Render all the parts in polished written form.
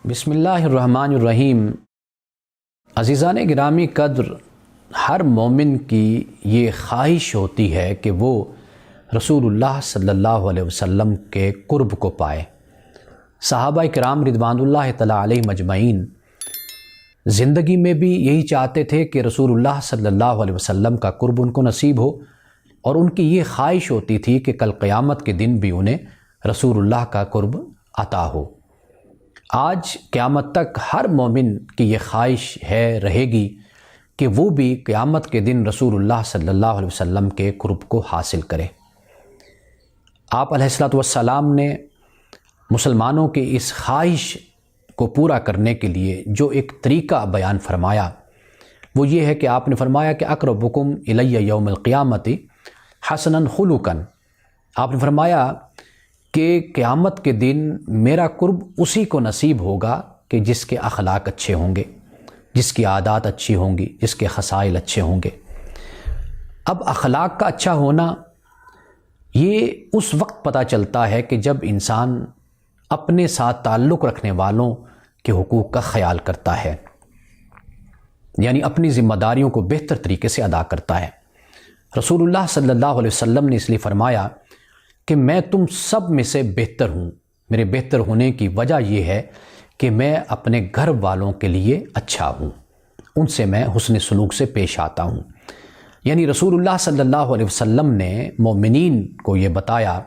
بسم اللہ الرحمن الرحیم۔ عزیزان گرامی قدر، ہر مومن کی یہ خواہش ہوتی ہے کہ وہ رسول اللہ صلی اللہ علیہ وسلم کے قرب کو پائے۔ صحابہ کرام رضوان اللہ تعالیٰ علیہم اجمعین زندگی میں بھی یہی چاہتے تھے کہ رسول اللہ صلی اللہ علیہ وسلم کا قرب ان کو نصیب ہو، اور ان کی یہ خواہش ہوتی تھی کہ کل قیامت کے دن بھی انہیں رسول اللہ کا قرب عطا ہو۔ آج قیامت تک ہر مومن کی یہ خواہش رہے گی کہ وہ بھی قیامت کے دن رسول اللہ صلی اللہ علیہ وسلم کے قرب کو حاصل کرے۔ آپ علیہ الصلوۃ والسلام نے مسلمانوں کی اس خواہش کو پورا کرنے کے لیے جو ایک طریقہ بیان فرمایا وہ یہ ہے کہ آپ نے فرمایا کہ اقربکم الی یوم القیامت حسنا خلقا۔ آپ نے فرمایا کہ قیامت کے دن میرا قرب اسی کو نصیب ہوگا کہ جس کے اخلاق اچھے ہوں گے، جس کی عادات اچھی ہوں گی، جس کے خصائل اچھے ہوں گے۔ اب اخلاق کا اچھا ہونا یہ اس وقت پتہ چلتا ہے کہ جب انسان اپنے ساتھ تعلق رکھنے والوں کے حقوق کا خیال کرتا ہے، یعنی اپنی ذمہ داریوں کو بہتر طریقے سے ادا کرتا ہے۔ رسول اللہ صلی اللہ علیہ وسلم نے اس لیے فرمایا کہ میں تم سب میں سے بہتر ہوں۔ میرے بہتر ہونے کی وجہ یہ ہے کہ میں اپنے گھر والوں کے لیے اچھا ہوں، ان سے میں حسن سلوک سے پیش آتا ہوں۔ یعنی رسول اللہ صلی اللہ علیہ وسلم نے مومنین کو یہ بتایا،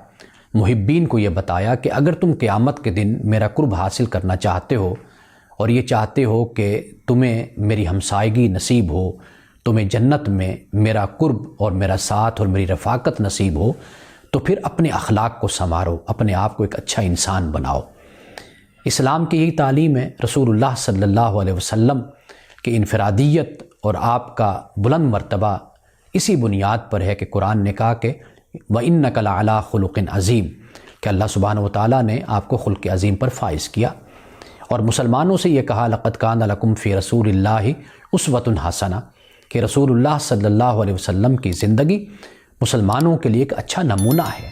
محبین کو یہ بتایا کہ اگر تم قیامت کے دن میرا قرب حاصل کرنا چاہتے ہو اور یہ چاہتے ہو کہ تمہیں میری ہمسائیگی نصیب ہو، تمہیں جنت میں میرا قرب اور میرا ساتھ اور میری رفاقت نصیب ہو، تو پھر اپنے اخلاق کو سنوارو، اپنے آپ کو ایک اچھا انسان بناؤ۔ اسلام کی یہی تعلیم ہے۔ رسول اللہ صلی اللہ علیہ وسلم کی انفرادیت اور آپ کا بلند مرتبہ اسی بنیاد پر ہے کہ قرآن نے کہا کہ وَإِنَّكَ لَعَلَىٰ خُلُقٍ عَظِيمٍ، کہ اللہ سبحانہ وتعالیٰ نے آپ کو خلق عظیم پر فائز کیا، اور مسلمانوں سے یہ کہا لَقَدْ كَانَ لَكُمْ فِي رَسُولِ اللَّهِ أُسْوَةٌ حَسَنَةٌ، کہ رسول اللہ صلی اللہ علیہ وسلم کی زندگی مسلمانوں کے لیے ایک اچھا نمونہ ہے۔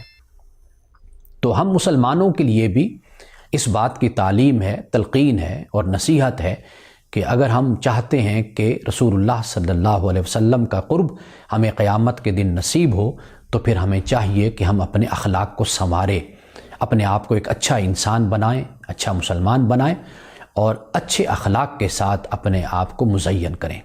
تو ہم مسلمانوں کے لیے بھی اس بات کی تعلیم ہے، تلقین ہے اور نصیحت ہے کہ اگر ہم چاہتے ہیں کہ رسول اللہ صلی اللہ علیہ وسلم کا قرب ہمیں قیامت کے دن نصیب ہو، تو پھر ہمیں چاہیے کہ ہم اپنے اخلاق کو سنواریں، اپنے آپ کو ایک اچھا انسان بنائیں، اچھا مسلمان بنائیں، اور اچھے اخلاق کے ساتھ اپنے آپ کو مزین کریں۔